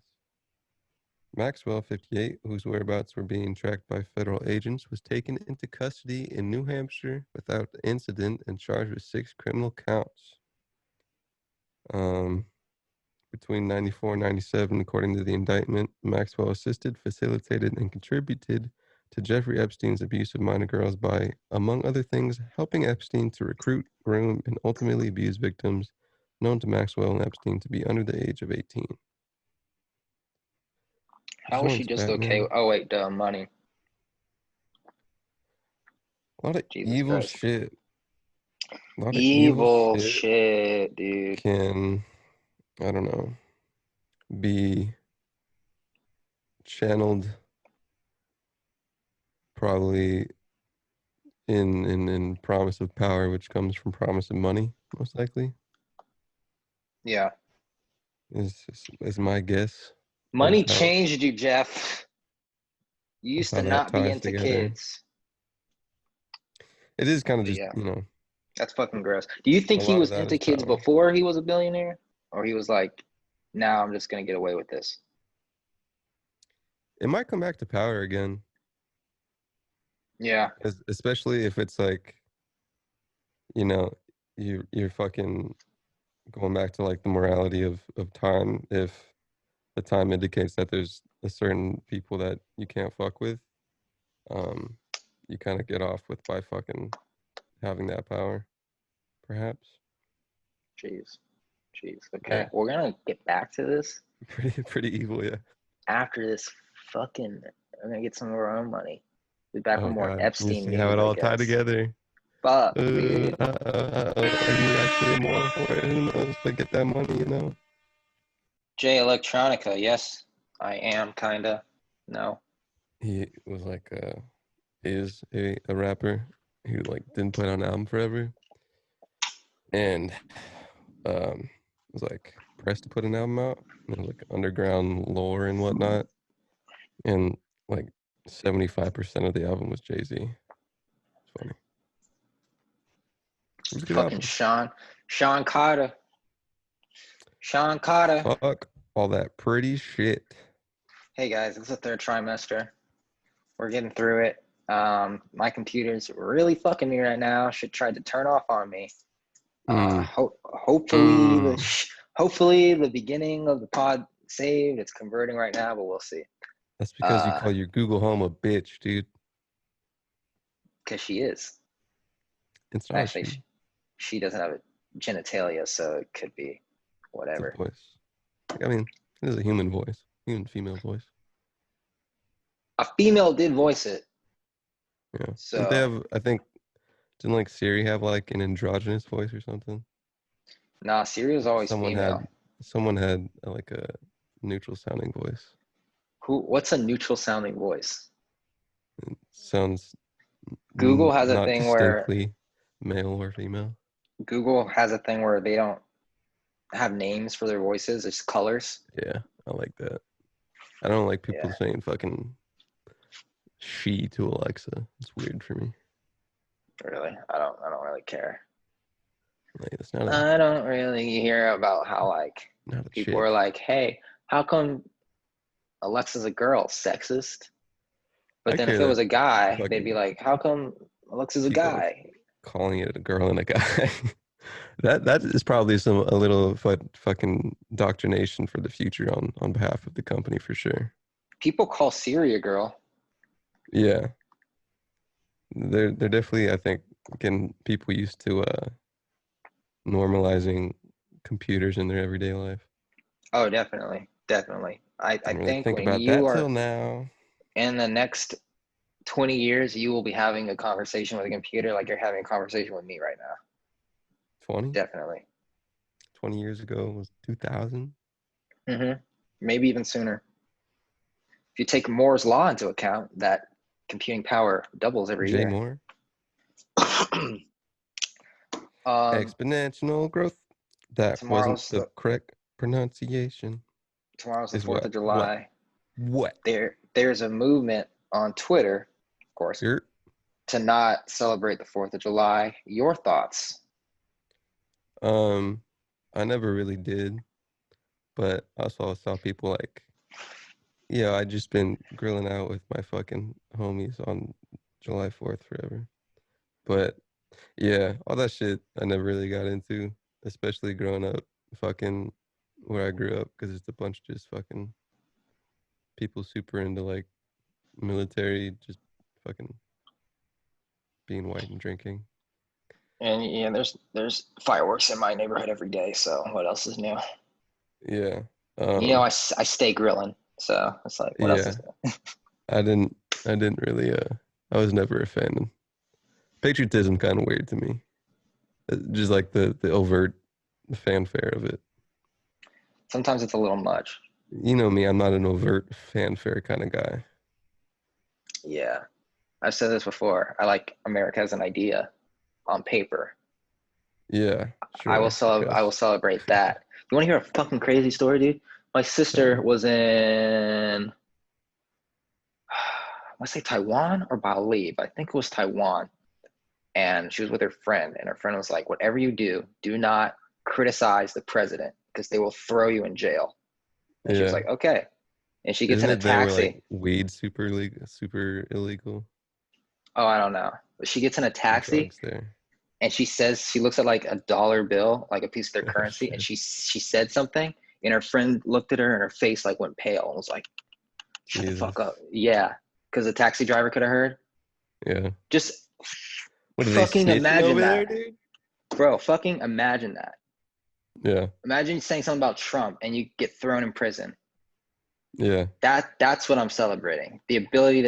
Maxwell, 58, whose whereabouts were being tracked by federal agents, was taken into custody in New Hampshire without incident and charged with 6 criminal counts. Between 94 and 97, according to the indictment, Maxwell assisted, facilitated, and contributed to Jeffrey Epstein's abuse of minor girls by, among other things, helping Epstein to recruit, groom, and ultimately abuse victims known to Maxwell and Epstein to be under the age of 18. How was she just okay? Oh, wait, duh, money. A lot of Jesus evil Christ. shit. A lot of Evil shit, dude. can, I don't know, be channeled probably in promise of power, which comes from promise of money, most likely. Yeah. Is my guess. Money Of how- changed you, Jeff. You of used how to that not be ties into together. kids. It is kind of But just, yeah, you know, that's fucking gross. Do you think a he lot of was that into is kids power. before he was a billionaire? Or he was like, now I'm just going to get away with this? It might come back to power again, Yeah. especially if it's like, you know, you're fucking going back to like the morality of time. If the time indicates that there's a certain people that you can't fuck with, you kind of get off with by fucking having that power, perhaps. Jeez. Okay. Yeah. We're going to get back to this Pretty evil, yeah. after this fucking, we're going to get some of our own money. Be back with more God. Epstein You see news, how it all I tied guess. together. Fuck, dude. Are you actually more for it? Who knows? But get that money, you know. Jay Electronica, yes, I am kinda. No. He was like is a rapper who like didn't put out an album forever, and was like pressed to put an album out. And it was like underground lore and whatnot, and like 75% of the album was Jay-Z. It's funny. It was a good Fucking album. Sean Carter. Fuck all that pretty shit. Hey guys, it's the third trimester. We're getting through it. My computer's really fucking me right now. Should try to turn off on me. Hopefully the beginning of the pod saved. It's converting right now, but we'll see. That's because you call your Google Home a bitch, dude. Because she is. It's not Actually, she doesn't have a genitalia, so it could be whatever. It's a voice. I mean, it is a human voice, human female voice. A female did voice it. Yeah. So Didn't they have? I think didn't like Siri have like an androgynous voice or something? nah, Siri was always female. Someone had like a neutral sounding voice. What's a neutral sounding voice? It sounds Google has a not thing where distinctly male or female. they don't have names for their voices, it's colors. Yeah, I like that. I don't like people saying fucking she to Alexa. It's weird for me. Really, I don't really care. Like, it's not I don't really hear about how like not a people chick. are like, hey, how come Alexa's a girl? Sexist. But I then if care it that was a guy, they'd be fucking like, how come Alexa's a people are guy? calling it a girl and a guy. That is probably a little fucking indoctrination for the future on behalf of the company for sure. People call Siri a girl. Yeah, they're definitely, I think, getting people used to normalizing computers in their everyday life. Oh, definitely. Definitely. I Didn't really think think when about you that till are now. in the next 20 years, you will be having a conversation with a computer like you're having a conversation with me right now. 20, Definitely. 20 years ago was 2000. Maybe even sooner. If you take Moore's law into account, that computing power doubles every Jay year. Moore. Um, Exponential growth. That wasn't tomorrow's the the correct pronunciation. tomorrow's the Is 4th of what? July. What? There's a movement on Twitter, of course, You're to not celebrate the 4th of July. Your thoughts? I never really did, but I also saw people like, yeah, I just been grilling out with my fucking homies on July 4th forever. But yeah, all that shit I never really got into, especially growing up fucking where I grew up, because it's a bunch of just fucking people super into like military, just fucking being white and drinking. And yeah, there's fireworks in my neighborhood every day. So what else is new? Yeah. I stay grilling. So it's like, what else Yeah. is new? I didn't really I was never a fan. Patriotism kind of weird to me. Just like the overt fanfare of it. Sometimes it's a little much. You know me, I'm not an overt fanfare kind of guy. Yeah. I've said this before. I like America as an idea on paper. Yeah, sure, I will yes. celebrate that. You want to hear a fucking crazy story, dude? My Tell sister me. was in, let's say Taiwan or Bali, but I think it was Taiwan. And she was with her friend, and her friend was like, whatever you do not criticize the president because they will throw you in jail. And she was Yeah. like, okay. And she gets in Isn't a it there where like taxi. weed super illegal? Oh, I don't know. But she gets in a taxi Drugs there. and she says she looks at like a dollar bill, like a piece of their Oh currency, and shit. she said something, and her friend looked at her and her face like went pale and was like, "Shut the fuck up." Jesus. Yeah, because the taxi driver could have heard. Yeah. Just What are they fucking snitching imagine over there, that, dude? bro. Fucking imagine that. Yeah. Imagine saying something about Trump and you get thrown in prison. Yeah. That's what I'm celebrating. The ability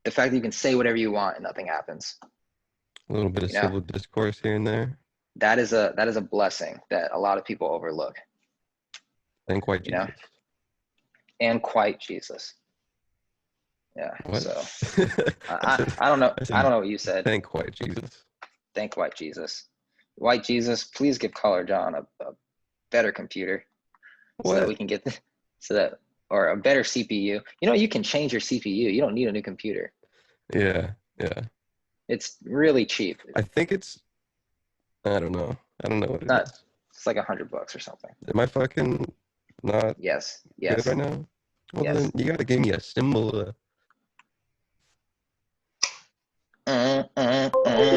the fact that you can say whatever you want and nothing happens. A little bit of You know, civil discourse here and there. that is a blessing that a lot of people overlook. Thank white You know, Jesus. and quite Jesus. Yeah. What? So I said I don't know. I I said don't know what you said. thank white Jesus. Thank white Jesus. White Jesus, please give Caller John a better computer so that we What? can get so that or a better CPU. You know, you can change your CPU. You don't need a new computer. Yeah. Yeah. It's really cheap. I think I don't know. I don't know what it Not is. it's like $100 or something. Am I fucking not Yes. good Yes. right now? Well, then Yes. you gotta give me a symbol.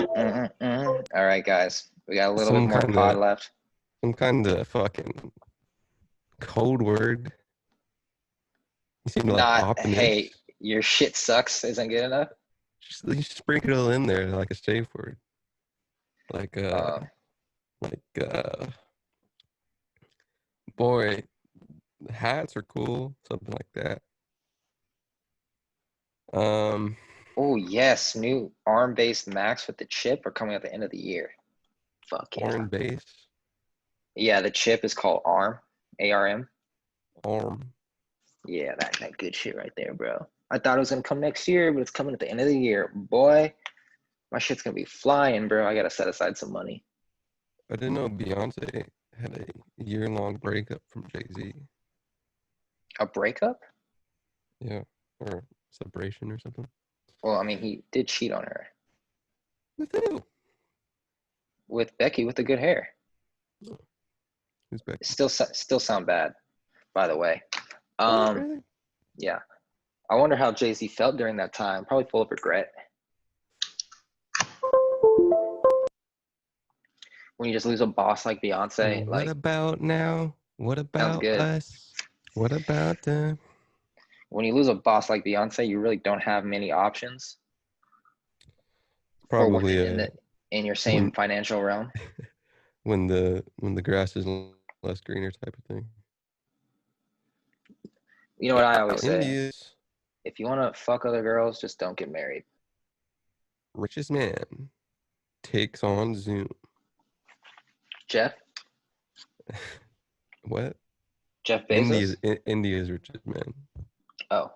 All right, guys. We got a little bit Some more kind pod of left. some kind of fucking code word. You seem to like Not, hey, optimist. your shit sucks isn't good enough. Just you sprinkle it in there like a safe word. Like Um, like boy, hats are cool, something like that. Um oh yes, new ARM-based Macs with the chip are coming at the end of the year. Fuck yeah. Foreign base, Yeah, the chip is called ARM, ARM. arm. Yeah, that good shit right there, bro. I thought it was gonna come next year, but it's coming at the end of the year. Boy, my shit's gonna be flying, bro. I gotta set aside some money. I didn't know Beyonce had a year-long breakup from Jay-Z. A breakup? Yeah, or separation or something. Well, I mean, he did cheat on her. With who? with Becky with the good hair. Who's Becky? Still sound bad, by the way. Really? Yeah. I wonder how Jay-Z felt during that time. Probably full of regret. When you just lose a boss like Beyonce, What like, about now? What sounds about good. us? What about them? When you lose a boss like Beyonce, you really don't have many options for Probably working in your same when- financial realm. when the grass is less greener type of thing. You know what I always say? India's If you want to fuck other girls, just don't get married. richest man takes on Zoom. Jeff What? Bezos? India's richest man. Oh,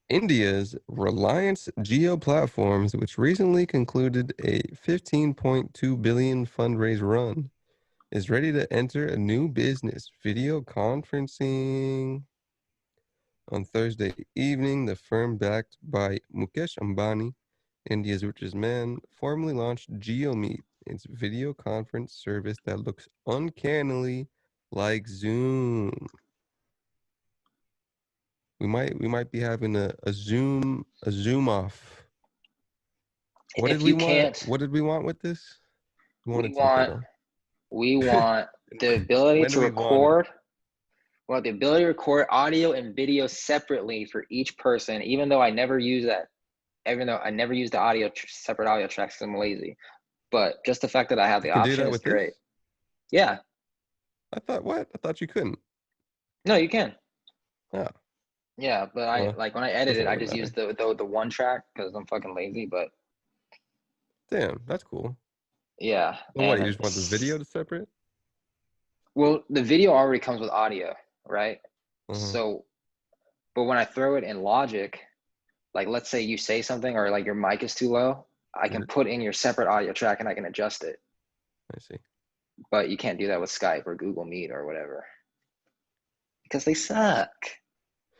India's Reliance Geo Platforms, which recently concluded a 15.2 billion fundraise run, is ready to enter a new business, video conferencing. On Thursday evening, the firm backed by Mukesh Ambani, India's richest man, formally launched Geo Meet, its video conference service that looks uncannily like Zoom. We might be having a Zoom off. What did we want? What did we want with this? We wanted something. We want the ability When to do we want it? record. Well, the ability to record audio and video separately for each person, even though I never use that. Even though I never use the separate audio tracks because I'm lazy. But just the fact that I have the You can do option that is with great. this? Yeah. I thought what? I thought you couldn't. No, you can. Oh, Yeah, but I well, like when I edit doesn't it, I really just use matter. the one track because I'm fucking lazy. But Damn, that's cool. yeah, Well, what? and You just want the video to separate? well, the video already comes with audio, right? Uh-huh. So, but when I throw it in Logic, like let's say you say something or like your mic is too low, I can put in your separate audio track and I can adjust it. I see. But you can't do that with Skype or Google Meet or whatever because they suck.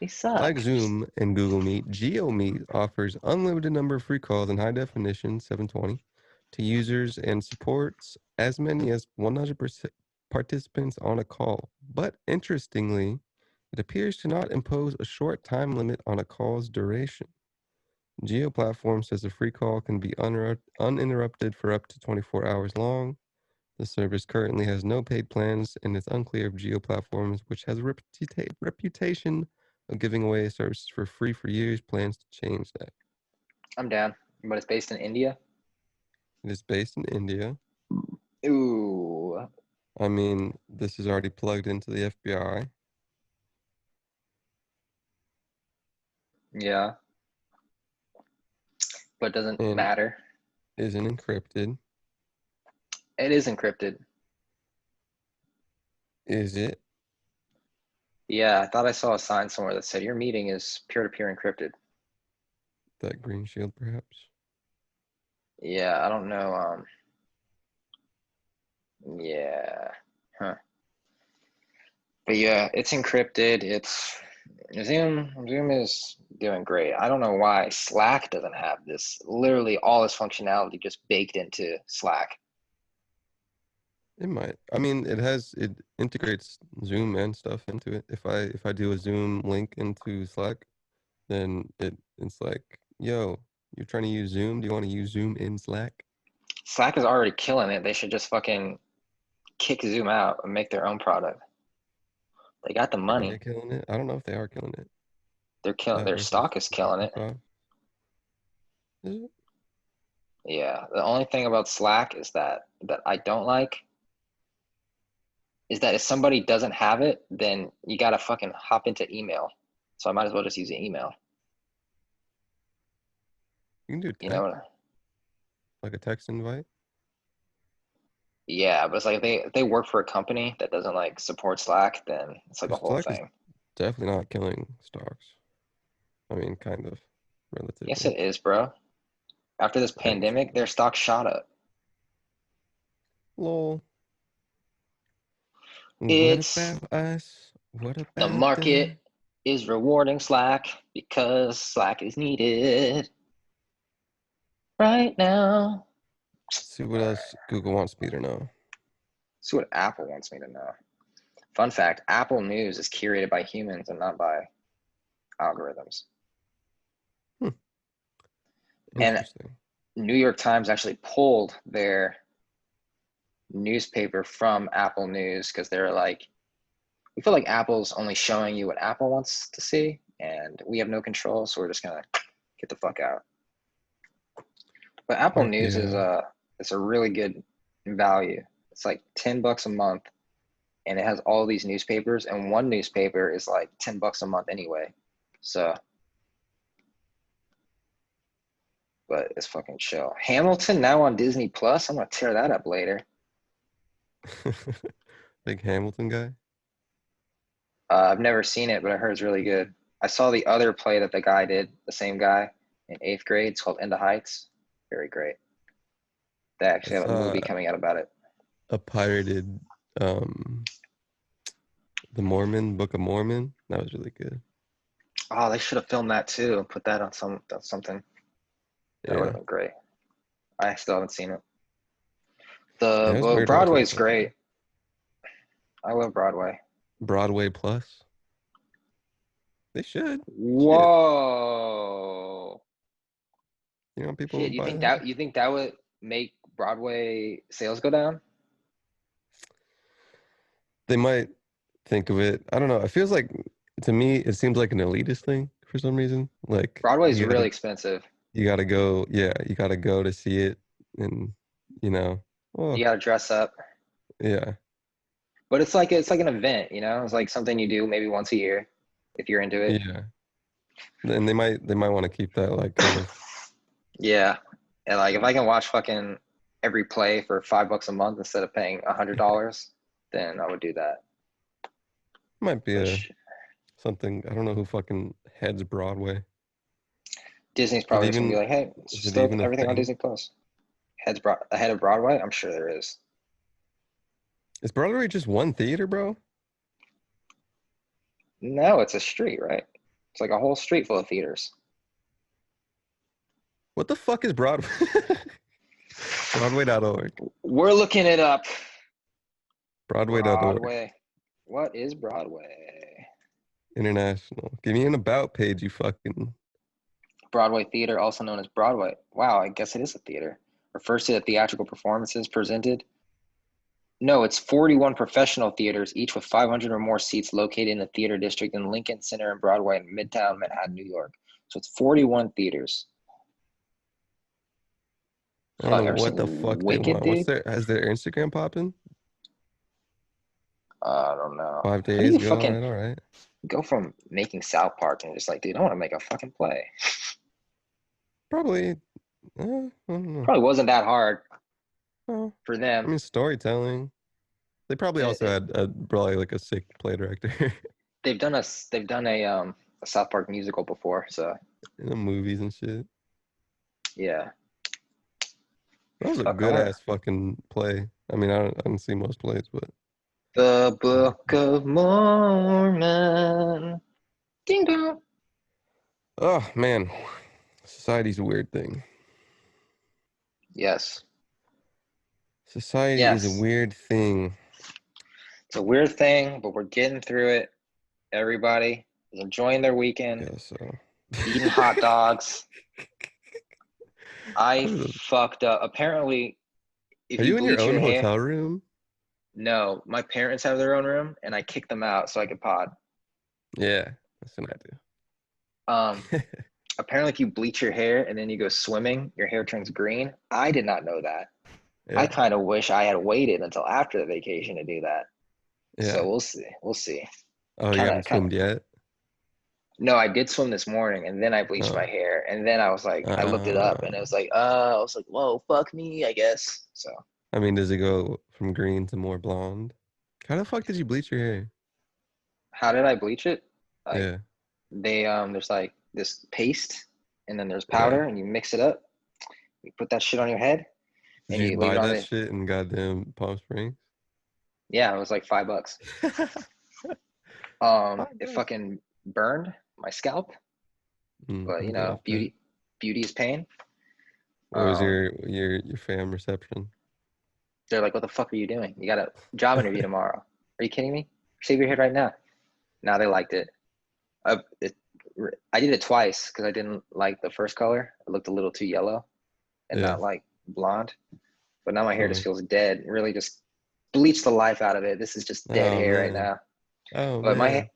They suck. Like Zoom and Google Meet, Geo Meet offers unlimited number of free calls in high definition 720 to users and supports as many as 100% participants on a call. But interestingly, it appears to not impose a short time limit on a call's duration. Geo Platform says a free call can be uninterrupted for up to 24 hours long. The service currently has no paid plans, and it's unclear if Geo Platforms, which has a reputation of giving away services for free for years, plans to change that. I'm down, but it's based in India. It is based in India. Ooh. I mean, this is already plugged into the FBI. Yeah. But it doesn't matter. Isn't encrypted. It is encrypted. Is it? Yeah, I thought I saw a sign somewhere that said your meeting is peer-to-peer encrypted. That green shield, perhaps? Yeah, I don't know. Yeah. Huh. But yeah, it's encrypted. It's Zoom is doing great. I don't know why Slack doesn't have this. Literally all its functionality just baked into Slack. It might. I mean, it integrates Zoom and stuff into it. If I do a Zoom link into Slack, then it's like, yo, you're trying to use Zoom? Do you want to use Zoom in Slack? Slack is already killing it. They should just fucking kick Zoom out and make their own product. They got the money. Are they killing it? I don't know if they are killing it. They're killing. Their stock is killing it. Is it? Yeah. The only thing about Slack is that I don't like is that if somebody doesn't have it, then you gotta fucking hop into email. So I might as well just use an email. You can do text, you know, like a text invite. Yeah, but it's like if they work for a company that doesn't like support Slack, then it's like a whole Slack thing. is definitely not killing stocks. I mean, kind of, relatively. Yes, it is, bro. After this pandemic, their stock shot up. Lol. It's what about us? What about the market is rewarding Slack because Slack is needed right now. See what else Google wants me to know. See what Apple wants me to know. Fun fact, Apple News is curated by humans and not by algorithms. And Interesting. New York Times actually pulled their newspaper from Apple News because they're like, we feel like Apple's only showing you what Apple wants to see, and we have no control, so we're just gonna get the fuck out. But Apple News is it's a really good value. It's like $10 a month, and it has all these newspapers, and one newspaper is like $10 a month anyway. So, but it's fucking chill. Hamilton now on Disney Plus. I'm gonna tear that up later. Big Hamilton guy. I've never seen it, but I heard it's really good. I saw the other play that the guy did, the same guy in 8th grade. It's called In the Heights. Very great. They actually have a movie coming out about it. A pirated the Book of Mormon. That was really good. Oh, they should have filmed that too. Put that on something. That would have been great. I still haven't seen it. Broadway's great. I love Broadway. Broadway Plus. They should. Whoa. You know, people. Shit, you think that would make Broadway sales go down? They might think of it. I don't know. It feels like, to me, it seems like an elitist thing for some reason. Like, Broadway's really expensive. You gotta go. Yeah, you gotta go to see it, and you know, you gotta dress up. Yeah. But it's like an event, you know. It's like something you do maybe once a year, if you're into it. Yeah. And they might want to keep that like kind of. Yeah, and like if I can watch fucking every play for $5 a month instead of paying $100, then I would do that. Might be something. I don't know who fucking heads Broadway. Disney's probably just gonna be like, hey, just everything on Disney Plus. Ahead of Broadway? I'm sure there is. Is Broadway just one theater, bro? No, it's a street, right? It's like a whole street full of theaters. What the fuck is Broadway? Broadway.org. We're looking it up. Broadway.org. Broadway. What is Broadway? International. Give me an about page, you fucking. Broadway theater, also known as Broadway. Wow, I guess it is a theater. Refers to the theatrical performances presented. No, it's 41 professional theaters, each with 500 or more seats located in the theater district in Lincoln Center and Broadway in Midtown Manhattan, New York. So it's 41 theaters. I don't know what the fuck they want. Has their Instagram popping? I don't know. 5 days ago, all right. Go from making South Park and just like, dude, I want to make a fucking play. Probably. Probably wasn't that hard for them. I mean, storytelling. They probably also had probably like a sick play director. They've done a South Park musical before, so. In the movies and shit. Yeah. That was a good ass fucking play. I mean, I don't see most plays, but. The Book of Mormon. Ding dong. Oh man, society's a weird thing. Yes. Society is a weird thing. It's a weird thing, but we're getting through it. Everybody is enjoying their weekend. Yeah, so. Eating hot dogs. I fucked up. Apparently, if you in your own hotel room? No, my parents have their own room, and I kicked them out so I could pod. Yeah, that's what I do. Apparently, if you bleach your hair and then you go swimming, your hair turns green. I did not know that. Yeah. I kind of wish I had waited until after the vacation to do that. Yeah. So we'll see. We'll see. Oh, you haven't swum yet? No, I did swim this morning, and then I bleached my hair, and then I was like, I looked it up, and it was like, whoa, fuck me, I guess. So. I mean, does it go from green to more blonde? How the fuck did you bleach your hair? How did I bleach it? Like, yeah. There's like this paste, and then there's powder, and you mix it up. You put that shit on your head. Did you buy that shit in goddamn Palm Springs? Yeah, it was like $5. It fucking burned my scalp, but you know, beauty is pain. What was your fam reception? They're like, "What the fuck are you doing? You got a job interview tomorrow? Are you kidding me? Shave your head right now." Now they liked it. I did it twice because I didn't like the first color. It looked a little too yellow and Yeah. not like blonde. But now my hair just Mhm. feels dead. Really just bleached the life out of it. This is just dead Oh, hair right man. now. Oh But man.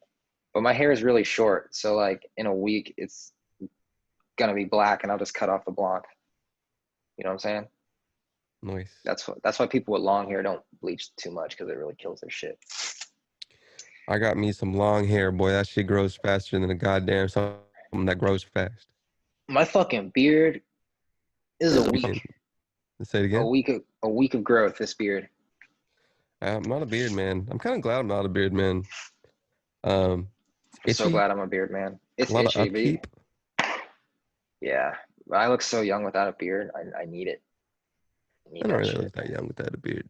my hair is really short. So like in a week it's gonna be black and I'll just cut off the blonde. You know what I'm saying? Nice. That's why people with long hair don't bleach too much because it really kills their shit. I got me some long hair, boy. That shit grows faster than a goddamn something that grows fast. My fucking beard is a week. Say it again. A week of growth, this beard. I'm not a beard man. I'm kind of glad I'm not a beard man. It's I'm so itchy. glad I'm a beard man. It's A lot itchy, of upkeep. yeah. I look so young without a beard. I need it. I need I don't that really shit. look that young without a beard.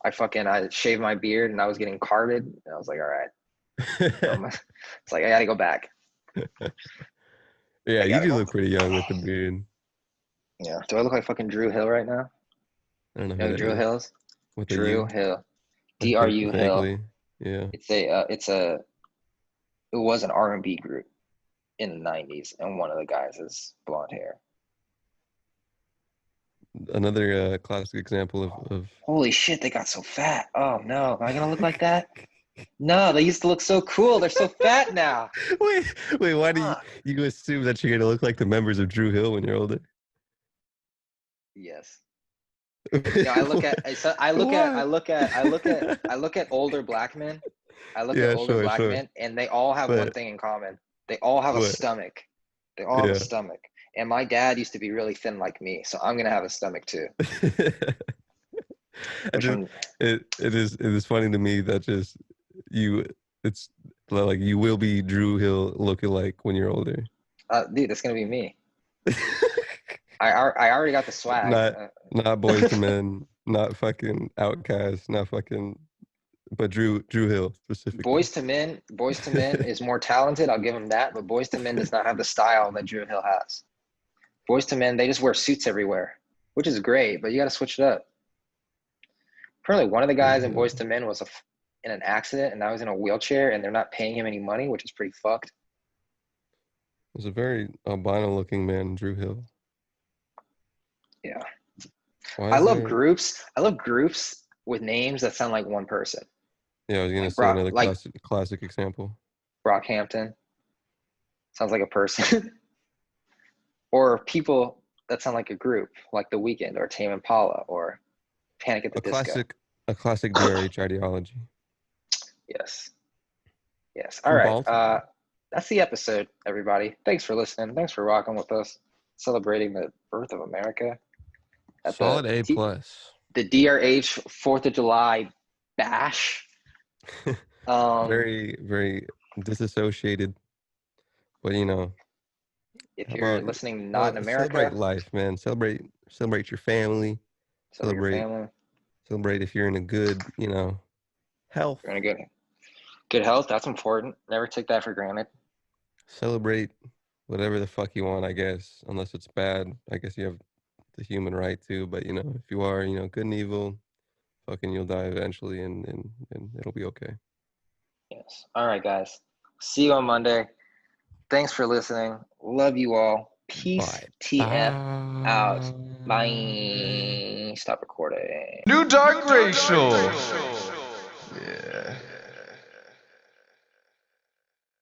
I shaved my beard and I was getting carded. And I was like, all right. It's like I gotta go back. Yeah, I you gotta do go. look pretty young with the beard. Yeah. Do I look like fucking Drew Hill right now? I don't know You who know that Drew is. Hills? With a Drew U. Hill. I think DRU Hill. vaguely. Yeah. It was an R&B group in the 90s, and one of the guys is blonde hair. Another classic example of Holy shit, they got so fat. Oh no, am I gonna look like that? No, they used to look so cool. They're so fat now. Wait, why do you assume that you're gonna look like the members of Drew Hill when you're older? Yes. No, I look at older black men. I look at Yeah, older black sure. men, and they all have one But thing in common. They all have a what? stomach. They all have a Yeah. stomach. And my dad used to be really thin like me, so I'm gonna have a stomach too. It is funny to me that just you it's like you will be Drew Hill looking like when you're older. Dude, that's gonna be me. I already got the swag. Not Boys to Men, not fucking Outcast, not fucking, but Drew Hill specifically. Boys to Men is more talented. I'll give him that. But Boys to Men does not have the style that Drew Hill has. Boys to Men, they just wear suits everywhere, which is great, but you got to switch it up. Apparently, one of the guys in Boys to Men was in an accident, and now he's in a wheelchair, and they're not paying him any money, which is pretty fucked. There's a very albino-looking man, Drew Hill. Yeah. I love groups with names that sound like one person. Yeah, I was gonna say another classic example. Brockhampton sounds like a person. Or people that sound like a group, like The Weeknd or Tame Impala or Panic at the Disco. A classic DRH ideology. Yes. All right. That's the episode, everybody. Thanks for listening. Thanks for rocking with us, celebrating the birth of America. Solid A+. The DRH 4th of July bash. Very, very disassociated. But if you're listening not in America, celebrate life, man. Celebrate your family. Celebrate your family. Celebrate if you're in a good, health. You're in a good health. That's important. Never take that for granted. Celebrate whatever the fuck you want, I guess. Unless it's bad, I guess you have the human right to. But if you are, good and evil, fucking you'll die eventually, and it'll be okay. Yes. All right, guys. See you on Monday. Thanks for listening. Love you all. Peace. Bye. TF out. Bye. Stop recording. New Dark Racial.